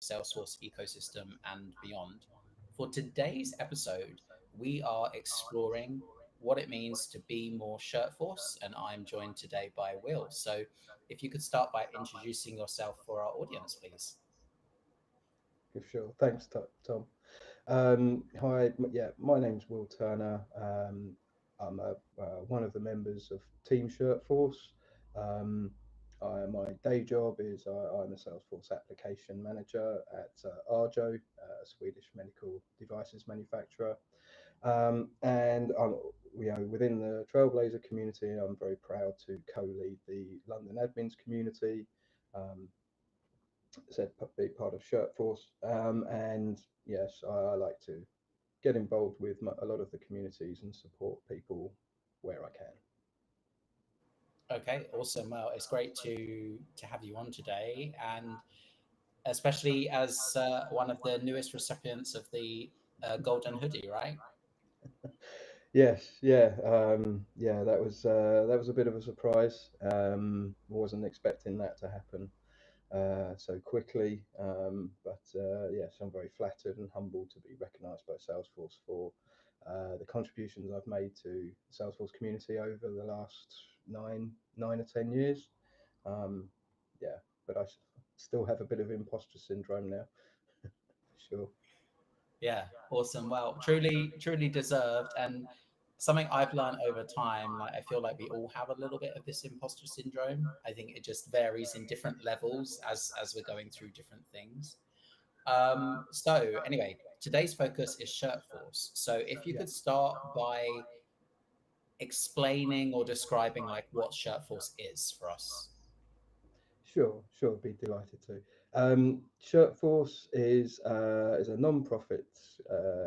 Salesforce ecosystem, and beyond. For today's episode, we are exploring what it means to be more Shirtforce, and I'm joined today by Will. So, if you could start by introducing yourself for our audience, please. For sure. Thanks, Tom. Hi, yeah, my name's Will Turner. I'm one of the members of Team Shirtforce. Um, my day job is I'm a Salesforce application manager at Arjo, a Swedish medical devices manufacturer. And I'm, within the Trailblazer community, I'm very proud to co-lead the London admins community. Um, Said be part of Shirtforce, and yes, I like to get involved with a lot of the communities and support people where I can. Okay, awesome. Well, it's great to have you on today, and especially as one of the newest recipients of the Golden Hoodie, right? Yes, yeah, that was a bit of a surprise. Wasn't expecting that to happen so quickly, but yes, I'm very flattered and humbled to be recognised by Salesforce for the contributions I've made to the Salesforce community over the last 9 or 10 years. Um, yeah, but still have a bit of imposter syndrome now, for sure. Yeah, awesome. Well, truly deserved, and something I've learned over time. Like, I feel like we all have a little bit of this imposter syndrome. I think it just varies in different levels as we're going through different things. So anyway, today's focus is Shirtforce. So if you Yeah. could start by explaining or describing like what Shirtforce is for us. Sure, be delighted to. Shirtforce is a non-profit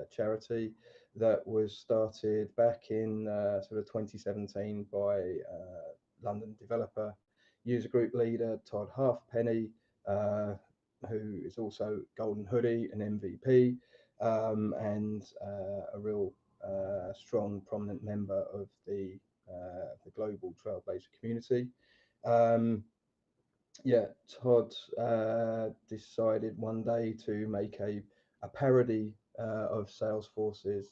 charity that was started back in sort of 2017 by London developer, user group leader Todd Halfpenny, uh, who is also Golden Hoodie and MVP, and a real strong, prominent member of the global Trailblazer community. Um, yeah, Todd decided one day to make a parody of Salesforce's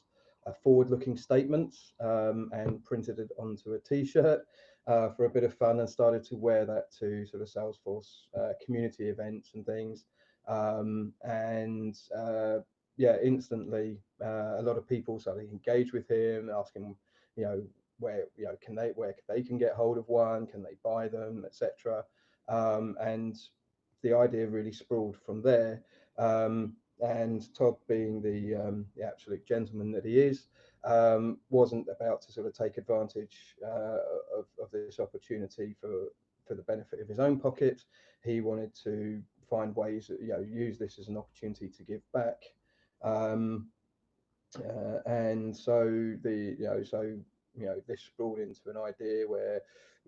forward-looking statements, and printed it onto a T-shirt for a bit of fun, and started to wear that to sort of Salesforce community events and things. And yeah, instantly a lot of people started to engage with him, asking, you know, where they can get hold of one, can they buy them, etc. And the idea really sprawled from there. And Todd, being the absolute gentleman that he is, wasn't about to sort of take advantage of this opportunity for the benefit of his own pocket. He wanted to find ways, use this as an opportunity to give back. Um, and so this sprawled into an idea where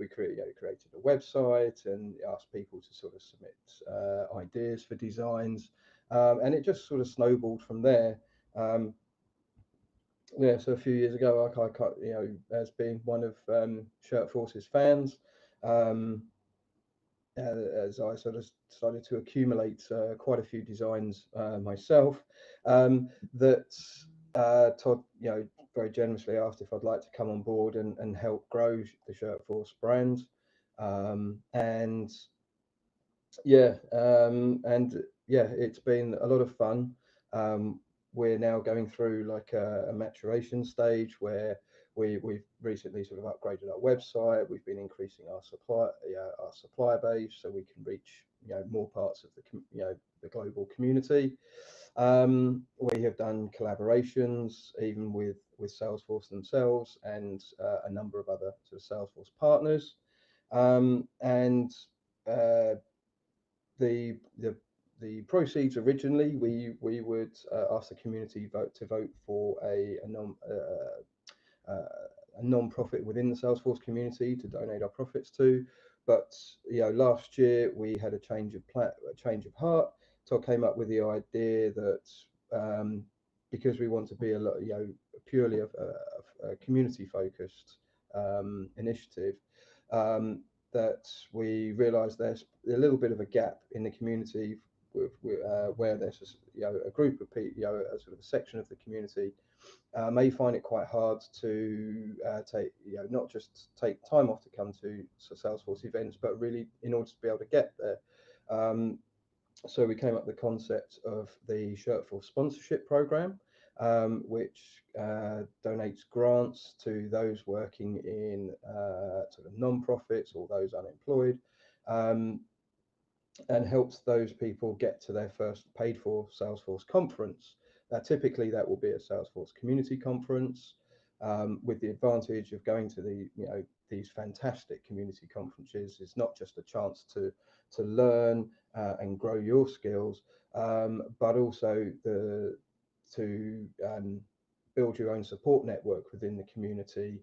created a website and asked people to sort of submit ideas for designs, and it just sort of snowballed from there. Um, yeah, so a few years ago, as being one of Shirtforce's fans, um, as I sort of started to accumulate quite a few designs myself, that Todd, very generously asked if I'd like to come on board and help grow the Shirtforce brand. And yeah, it's been a lot of fun. We're now going through like a maturation stage where we've recently sort of upgraded our website. We've been increasing our supply base so we can reach more parts of the global community. We have done collaborations even with Salesforce themselves and a number of other sort of Salesforce partners. And uh, the the the proceeds originally we would ask the community vote for a non-profit within the Salesforce community to donate our profits to. But last year we had a change of heart. So I came up with the idea that because we want to be a lot, purely a community focused initiative, um, that we realised there's a little bit of a gap in the community where there's a group of people, a sort of a section of the community may find it quite hard to take, not just take time off to come to Salesforce events, but really in order to be able to get there. So we came up with the concept of the Shirtforce sponsorship program, which donates grants to those working in sort of non-profits or those unemployed, um, and helps those people get to their first paid for Salesforce conference. Typically, that will be a Salesforce community conference, with the advantage of going to these fantastic community conferences. It's not just a chance to learn and grow your skills, but also to build your own support network within the community,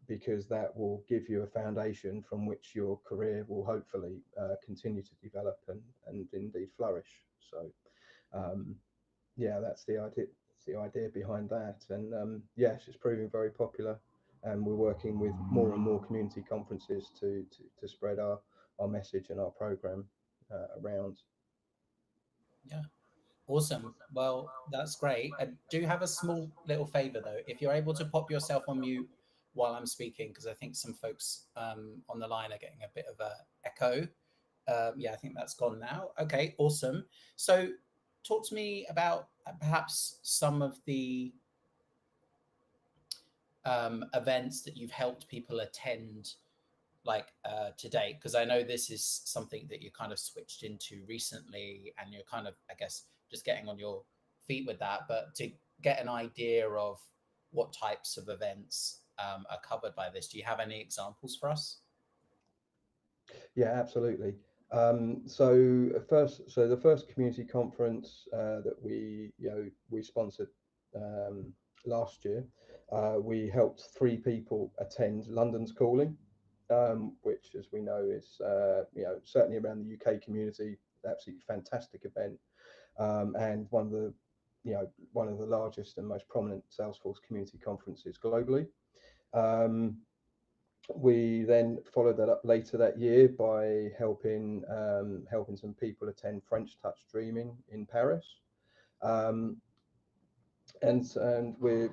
because that will give you a foundation from which your career will hopefully continue to develop and indeed flourish. So yeah, that's the idea. That's the idea behind that, and yes, it's proving very popular, and we're working with more and more community conferences to spread our message and our program around. Yeah. Awesome. Well, that's great. I do have a small little favor though. If you're able to pop yourself on mute while I'm speaking, because I think some folks on the line are getting a bit of a echo. Yeah, I think that's gone now. Okay, awesome. So, talk to me about perhaps some of the events that you've helped people attend, like to date, because I know this is something that you kind of switched into recently, and you're kind of, I guess, just getting on your feet with that. But to get an idea of what types of events are covered by this, do you have any examples for us? Yeah, absolutely. So the first community conference that we sponsored last year, we helped 3 people attend London's Calling, which, as we know, is certainly around the UK community, absolutely fantastic event, and one of the largest and most prominent Salesforce community conferences globally. Um, we then followed that up later that year by helping some people attend French Touch Dreaming in Paris, um, and we're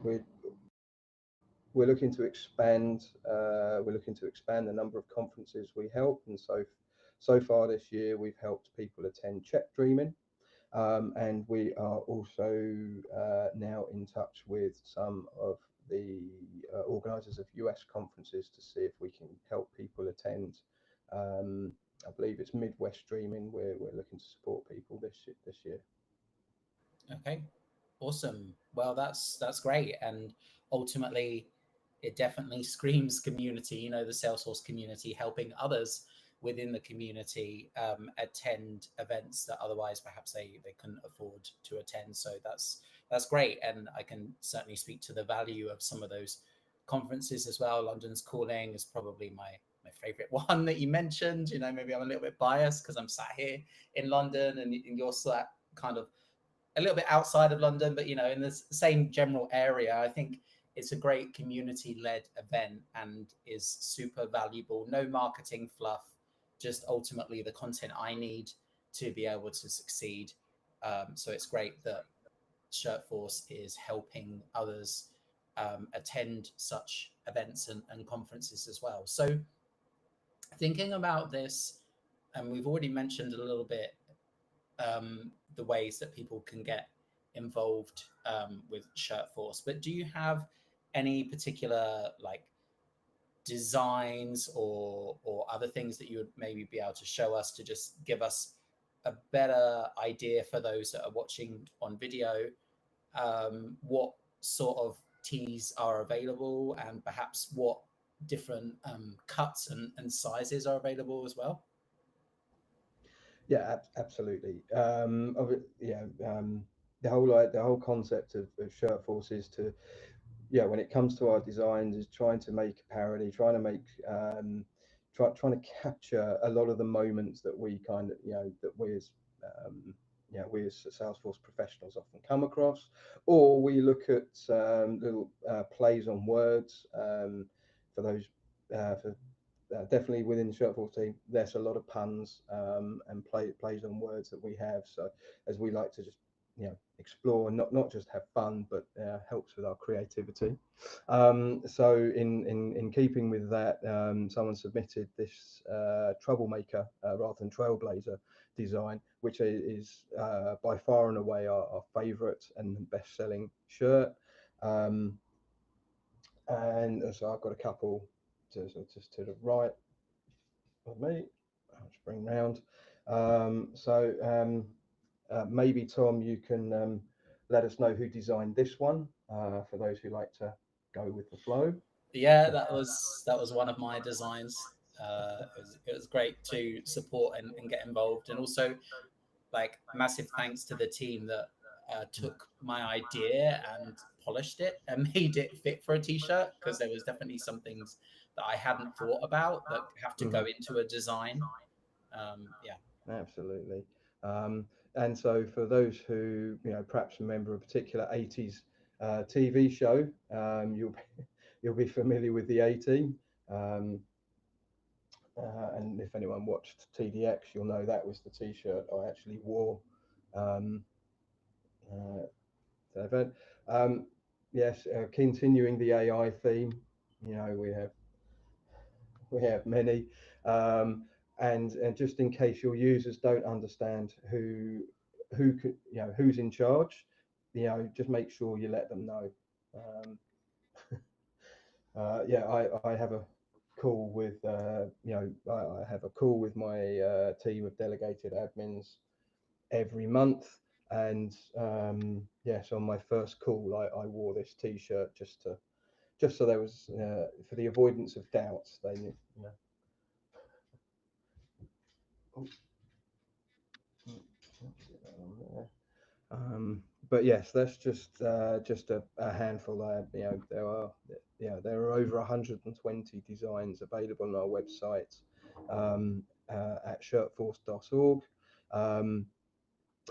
looking to expand. We're looking to expand the number of conferences we help, and so far this year we've helped people attend Czech Dreaming. And we are also now in touch with some of the organisers of US conferences to see if we can help people attend. I believe it's Midwest Dreaming. We're looking to support people this year. Okay, awesome. Well, that's great, and ultimately, it definitely screams community. You know, the Salesforce community helping others within the community attend events that otherwise perhaps they couldn't afford to attend. So that's great, and I can certainly speak to the value of some of those conferences as well. London's Calling is probably my favorite one that you mentioned. You know, maybe I'm a little bit biased because I'm sat here in London, and you're sat kind of a little bit outside of London, but you know, in the same general area. I think it's a great community-led event and is super valuable. No marketing fluff, just ultimately the content I need to be able to succeed. So it's great that Shirtforce is helping others attend such events and conferences as well. So thinking about this, and we've already mentioned a little bit the ways that people can get involved with Shirtforce. But do you have any particular like designs or other things that you would maybe be able to show us to just give us a better idea for those that are watching on video, what sort of teas are available and perhaps what different cuts and sizes are available as well? Yeah, absolutely. The whole concept of Shirtforce is to, yeah, when it comes to our designs, is trying to make a parody, trying to make trying to capture a lot of the moments that we kind of, that we as Salesforce professionals often come across, or we look at little plays on words, for those for definitely within the Shirtforce team, there's a lot of puns and plays on words that we have. So as we like to just explore and not just have fun, but helps with our creativity. So in keeping with that, someone submitted this troublemaker rather than trailblazer design, which is by far and away our favourite and best selling shirt. Um, and so I've got a couple just to the right of me. I'll just bring round. Maybe Tom, you can let us know who designed this one for those who like to go with the flow. Yeah, that was one of my designs. It was great to support and get involved, and also like massive thanks to the team that took my idea and polished it and made it fit for a t-shirt, because there was definitely some things that I hadn't thought about that have to go Mhm. into a design. Yeah. Absolutely. Um, and so for those who perhaps remember a particular 80s TV show, you'll be familiar with the A Team. Um, and if anyone watched TDX, you'll know that was the T-shirt I actually wore. Um, uh, the event. Um, yes, continuing the AI theme. We have many, um, and just in case your users don't understand who's in charge, just make sure you let them know. Um, yeah, I have a call with I have a call with my team of delegated admins every month, and yes, on my first call, I wore this T-shirt just so there was for the avoidance of doubts. They knew. Oh, but yes, that's just a handful. There are over 120 designs available on our website at shirtforce.org. Um,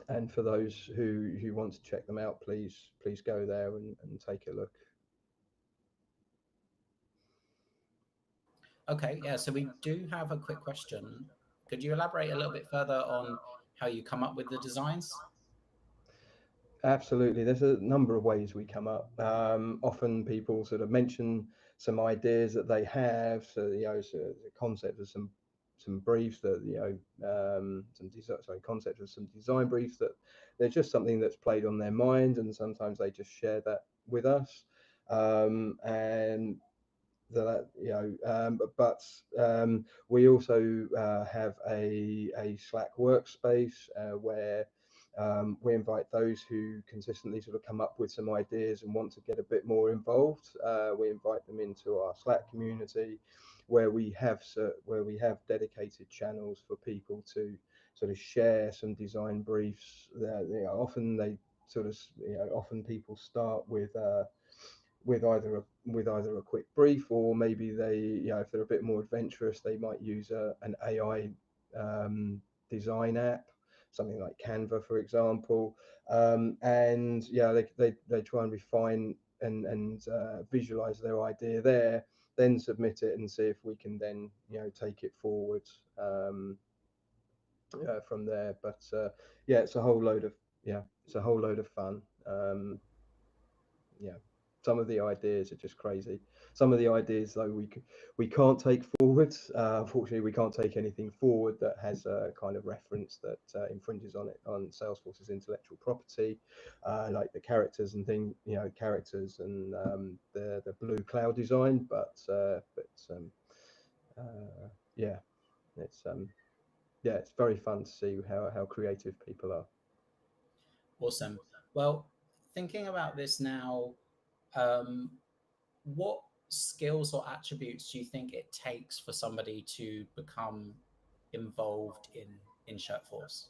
and for those who want to check them out, please go there and take a look. Okay, yeah, so we do have a quick question. Could you elaborate a little bit further on how you come up with the designs? Absolutely. There's a number of ways we come up. Often people sort of mention some ideas that they have, so so the concept of some briefs that some sorry concept of some design briefs that there's just something that's played on their mind, and sometimes they just share that with us. And that we also have a Slack workspace where we invite those who consistently sort of come up with some ideas and want to get a bit more involved. We invite them into our Slack community, where we have dedicated channels for people to sort of share some design briefs. Often they sort of often people start with either a quick brief, or maybe they if they're a bit more adventurous, they might use an AI design app, something like Canva, for example. And they try and refine and visualize their idea there, then submit it and see if we can then take it forward from there. But yeah, it's a whole load of fun. Yeah, some of the ideas are just crazy. Some of the ideas, though, we can't take forward. Unfortunately, we can't take anything forward that has a kind of reference that infringes on Salesforce's intellectual property, like the characters and characters and the blue cloud design. Uh, yeah, it's it's very fun to see how creative people are. Awesome. Well, thinking about this now, um, what skills or attributes do you think it takes for somebody to become involved in Shirtforce?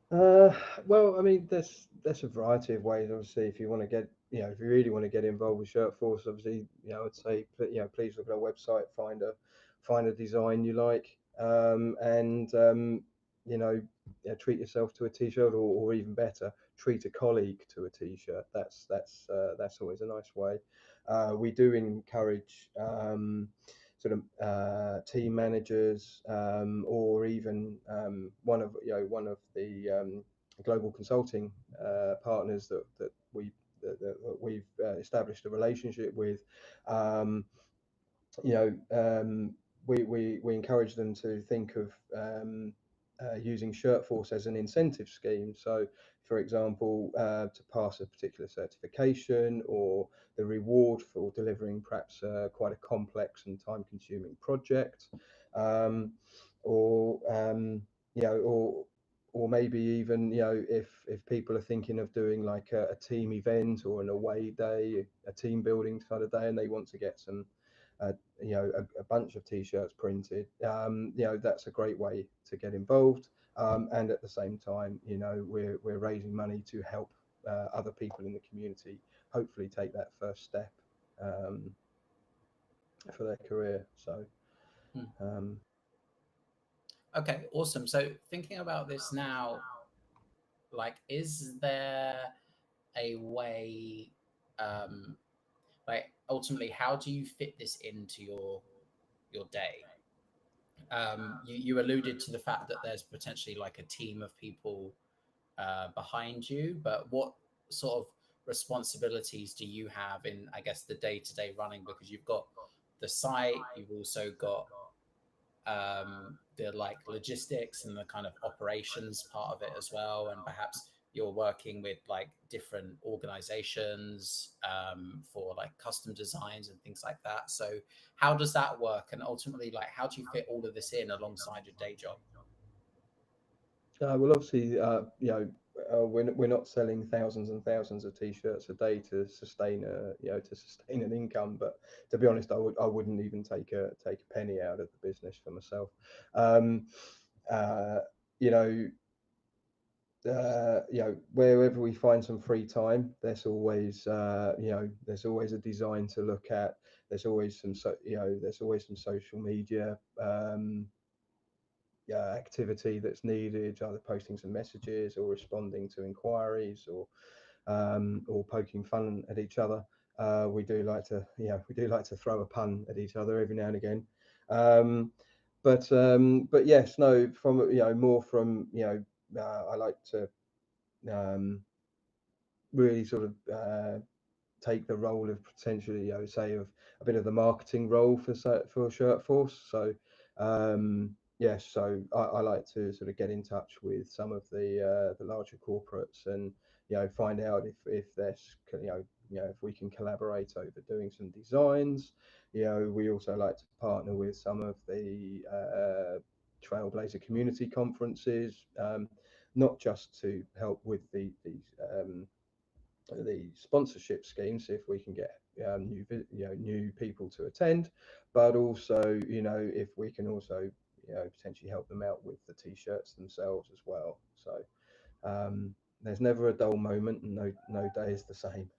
Uh, well, I mean, there's a variety of ways. Obviously, if you want to get, if you really want to get involved with Shirtforce, obviously, I'd say, please look at our website, find a design you like, and you know, treat yourself to a t-shirt, or even better, treat a colleague to a t-shirt. That's always a nice way. We do encourage sort of team managers, or even one of the global consulting partners that we've established a relationship with. Um, you know, we encourage them to think of using Shirtforce as an incentive scheme. So, for example, to pass a particular certification, or the reward for delivering perhaps quite a complex and time-consuming project, um, or you know, or maybe even, if people are thinking of doing like a team event or an away day, a team building kind of day, and they want to get some uh, a bunch of t-shirts printed, that's a great way to get involved. And at the same time, we're raising money to help other people in the community hopefully take that first step um, for their career. So Hmm. um, Okay, awesome. So thinking about this now, like, is there a way, um, like, ultimately, how do you fit this into your day? You alluded to the fact that there's potentially like a team of people behind you, but what sort of responsibilities do you have in, I guess, the day to day running? Because you've got the site, you've also got the like logistics and the kind of operations part of it as well, and perhaps you're working with like different organizations for like custom designs and things like that. So how does that work, and ultimately, like, how do you fit all of this in alongside your day job? well, obviously, we're not selling thousands and thousands of t-shirts a day to sustain an income. But to be honest, I wouldn't even take a penny out of the business for myself. Um, uh, you know, Wherever we find some free time, there's always a design to look at. There's always some social media activity that's needed, either posting some messages or responding to inquiries, or poking fun at each other. We do like to throw a pun at each other every now and again. Um, but yes, no, from more from I like to um, really sort of take the role of potentially, say, of a bit of the marketing role for Shirtforce. So yes, so I like to sort of get in touch with some of the larger corporates, and find out if there's if we can collaborate over doing some designs. We also like to partner with some of the Trailblazer community conferences, not just to help with the sponsorship scheme, see if we can get new people to attend, but also if we can also potentially help them out with the t-shirts themselves as well. So there's never a dull moment, and no day is the same.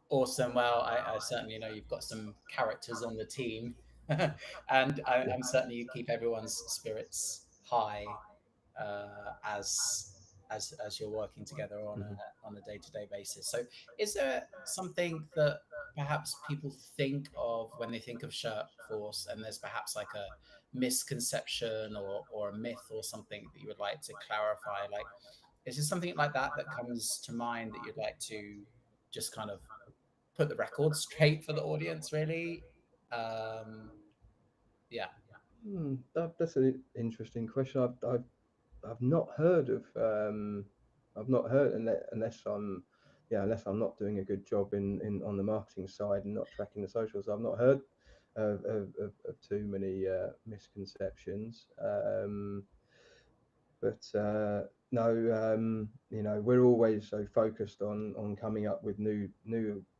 Awesome. Well, I certainly know you've got some characters on the team, and Yeah. I'm certainly you keep everyone's spirits high as as you're working together Mhm. on a day to day basis. So, is there something that perhaps people think of when they think of Shirt Force, and there's perhaps like a misconception or a myth or something that you would like to clarify? Like, is there something like that comes to mind that you'd like to just kind of put the record straight for the audience? Really, yeah. That's an interesting question. I've not heard of I've not heard, unless I'm not doing a good job in on the marketing side and not tracking the socials. I've not heard of too many misconceptions. But no, we're always so focused on coming up with new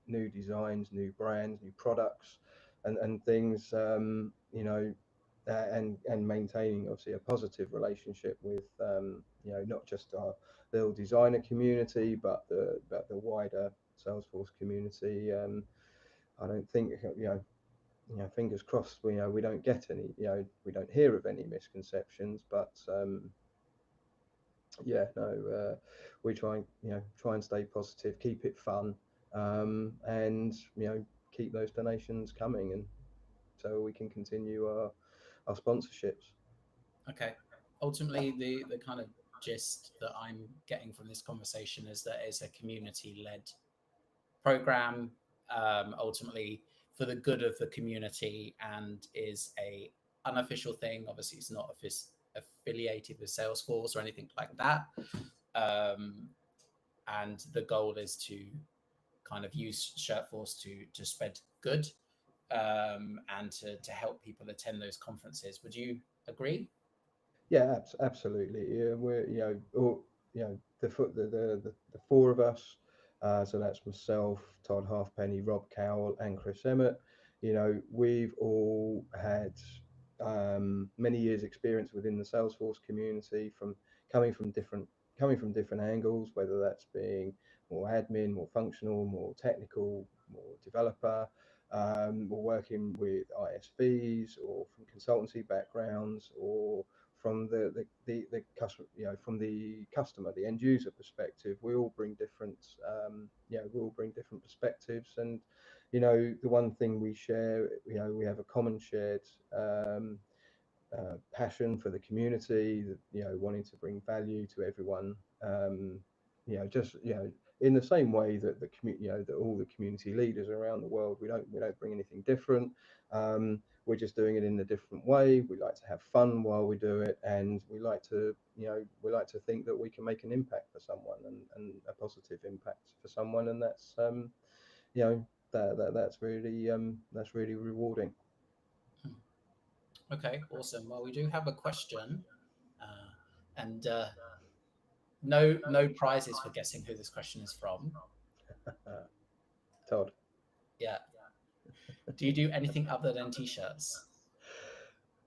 designs, new brands, new products, and things. And maintaining obviously a positive relationship with not just our little designer community, but the wider Salesforce community. I don't think fingers crossed, we don't get any, we don't hear of any misconceptions, but Yeah, no, we try and try and stay positive, keep it fun, and keep those donations coming, and so we can continue our sponsorships. Okay. Ultimately, the kind of gist that I'm getting from this conversation is that it's a community led program, ultimately for the good of the community, and is a unofficial thing. Obviously, it's not affiliated with Salesforce or anything like that. Um, and the goal is to kind of use Shirtforce to spread good, and to help people attend those conferences. Would you agree? Yeah, absolutely. Yeah, we're the four of us. So that's myself, Todd Halfpenny, Rob Cowell, and Chris Emmett. We've all had many years' experience within the Salesforce community, from coming from different coming from different angles, whether that's being more admin, more functional, more technical, more developer, or working with ISVs, or from consultancy backgrounds, or from the customer, from the customer, the end user perspective. We all bring different, we all bring different perspectives, and the one thing we share, we have a common shared passion for the community, wanting to bring value to everyone. Just in the same way that that all the community leaders around the world, we don't bring anything different. We're just doing it in a different way. We like to have fun while we do it, and we like to think that we can make an impact for someone, and a positive impact for someone, and that's really rewarding. Okay, awesome. Well, we do have a question, uh, and no prizes for guessing who this question is from. Todd. Yeah. Do you do anything other than t-shirts?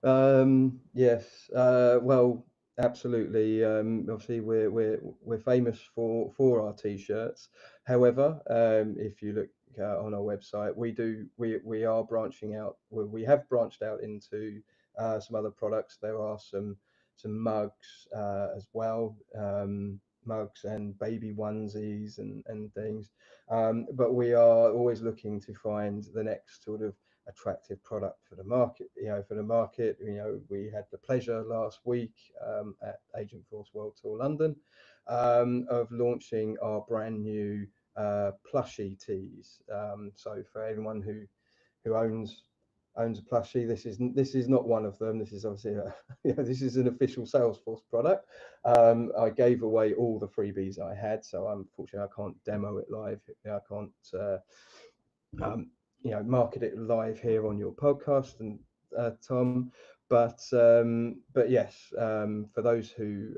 Yes. Well, absolutely. Obviously, we're famous for our t-shirts. However, if you look on our website, we are branching out. We have branched out into some other products. There are some mugs as well, mugs and baby onesies and things. But we are always looking to find the next sort of attractive product for the market. We had the pleasure last week at Agent Force World Tour London of launching our brand new plushie tees. So for anyone who owns a plushie, this is not one of them. This is obviously this is an official Salesforce product. I gave away all the freebies I had, so unfortunately I can't demo it live. I can't um, market it live here on your podcast, and Tom. But yes, for those who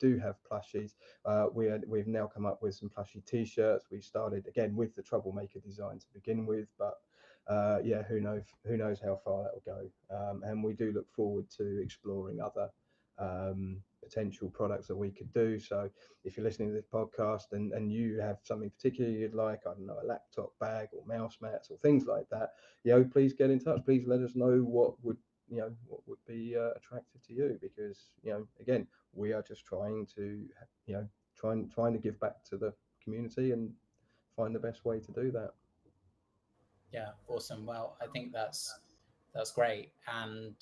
do have plushies, we've now come up with some plushie T-shirts. We started again with the troublemaker design to begin with, but yeah, who knows how far that will go. And we do look forward to exploring other potential products that we could do. So if you're listening to this podcast, and you have something particular you'd like, I don't know, a laptop bag or mouse mats or things like that, please get in touch. Please let us know what would be attractive to you, because again, we are just trying to trying to give back to the community and find the best way to do that. Yeah, awesome. Well, I think that's great, and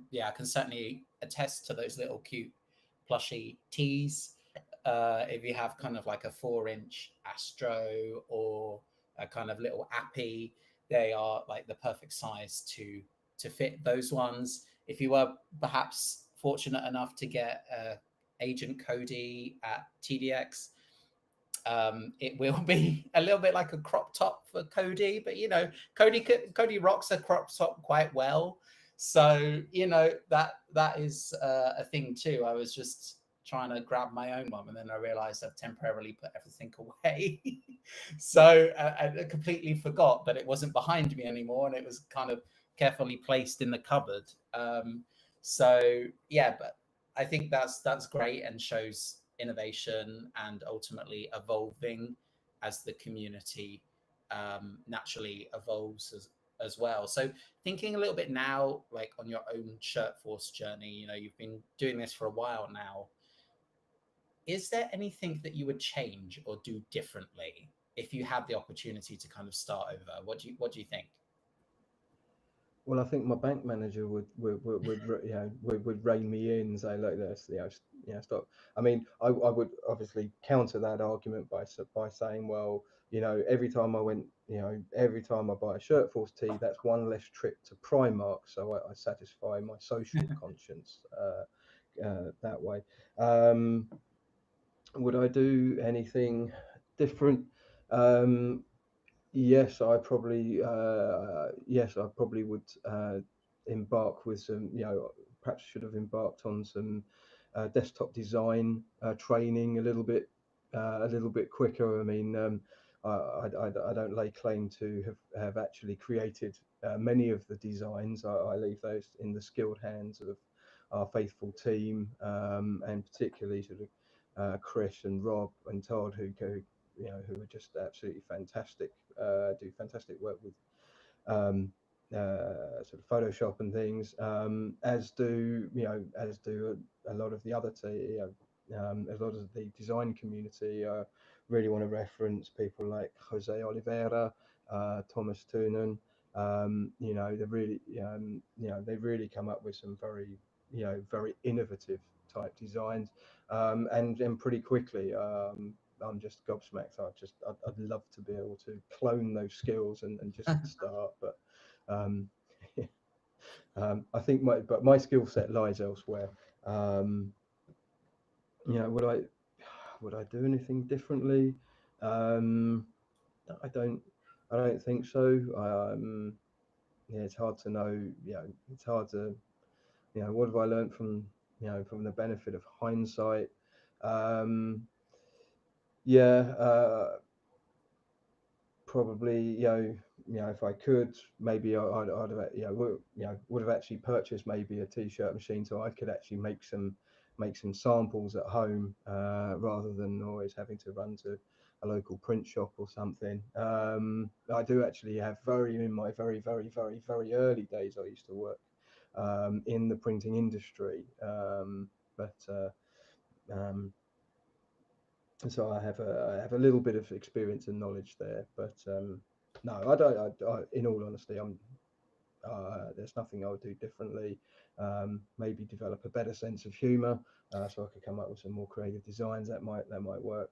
yeah, I can certainly attest to those little cute plushy tees. If you have kind of like a 4-inch Astro or a kind of little Appy, they are like the perfect size to fit those ones. If you were perhaps fortunate enough to get Agent Cody at TDX, it will be a little bit like a crop top for Cody, but Cody rocks a crop top quite well, so that is a thing too. I was just trying to grab my own one, and then I realized I've temporarily put everything away. So I completely forgot that it wasn't behind me anymore, and it was kind of carefully placed in the cupboard. So yeah, but I think that's great and shows innovation and ultimately evolving as the community naturally evolves as well. So thinking a little bit now, like on your own Shirtforce journey, you've been doing this for a while now. Is there anything that you would change or do differently if you had the opportunity to kind of start over? What do you think? Well, I think my bank manager would rein me in and say, look, this, stop. I mean, I would obviously counter that argument by saying, well, every time I buy a Shirtforce tee, that's one less trip to Primark, so I satisfy my social conscience that way. Um, would I do anything different? Um, yes, I probably would embark with some, perhaps should have embarked on some desktop design training a little bit quicker. I mean, I don't lay claim to have actually created many of the designs. I leave those in the skilled hands of our faithful team, and particularly sort of Chris and Rob and Todd, who are just absolutely fantastic, do fantastic work with um, sort of Photoshop and things, as do a lot of the other a lot of the design community. Really want to reference people like Jose Oliveira, Thomas Toonan. They've really come up with some very innovative type designs, and pretty quickly. I'm just gobsmacked. I'd love to be able to clone those skills and just start, but um, my skill set lies elsewhere. Um, would I do anything differently? Um, I don't I don't think so. Yeah, it's hard to know. It's hard to what have I learned from the benefit of hindsight. Um, yeah, probably if I could, maybe I'd have would have actually purchased maybe a t-shirt machine so I could actually make some samples at home, rather than always having to run to a local print shop or something. I do actually have in my very very very very early days I used to work in the printing industry, but um, so I have a little bit of experience and knowledge there, but no, I don't. In all honesty, there's nothing I would do differently. Maybe develop a better sense of humour, so I could come up with some more creative designs that might work.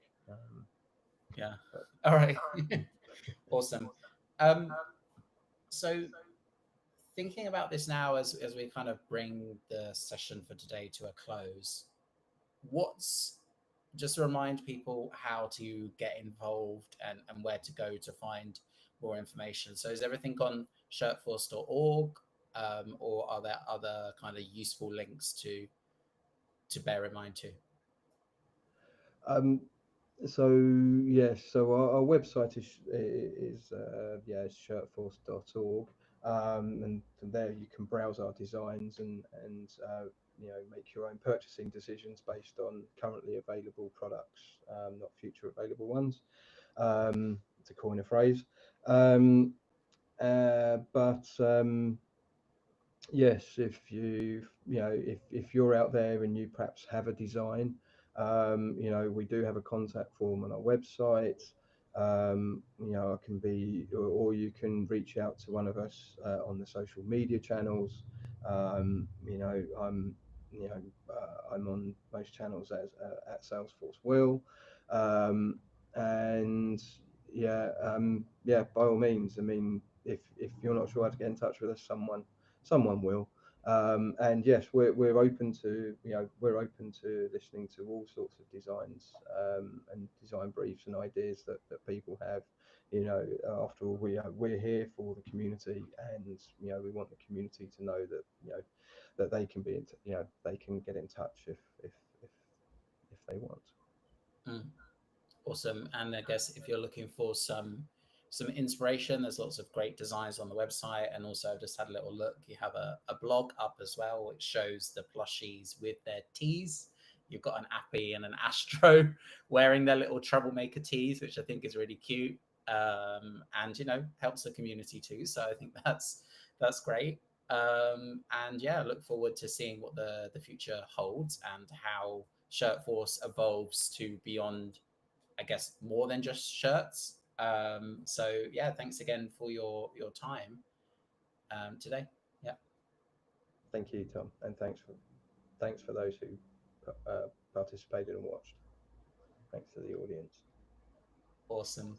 Yeah. But All right. Awesome. Um, so thinking about this now as we kind of bring the session for today to a close, what's just remind people how to get involved and where to go to find more information. So is everything on shirtforce.org, or are there other kind of useful links to bear in mind too? um, so yes, so our website is shirtforce.org, and from there you can browse our designs and make your own purchasing decisions based on currently available products, not future available ones, to coin a phrase. Um, but Yes, if you're out there and you perhaps have a design, we do have a contact form on our website. I can be, or you can reach out to one of us on the social media channels. I'm I'm on most channels as at Salesforce Will, um, and by all means. I mean, if you're not sure how to get in touch with us, someone will. And yes, we're open to listening to all sorts of designs, and design briefs and ideas that people have. After all, we're here for the community, and we want the community to know that that they can they can get in touch if if they want. Mm. Awesome. And I guess if you're looking for some inspiration, there's lots of great designs on the website. And also, I've just had a little look. You have a blog up as well, which shows the plushies with their tees. You've got an Appy and an Astro wearing their little troublemaker tees, which I think is really cute. and helps the community too. So I think that's great. And yeah, look forward to seeing what the future holds and how Shirtforce evolves to beyond, I guess, more than just shirts. So yeah, thanks again for your time today. Yeah, Thank you, Tom, and thanks for those who participated and watched. Thanks to the audience. awesome.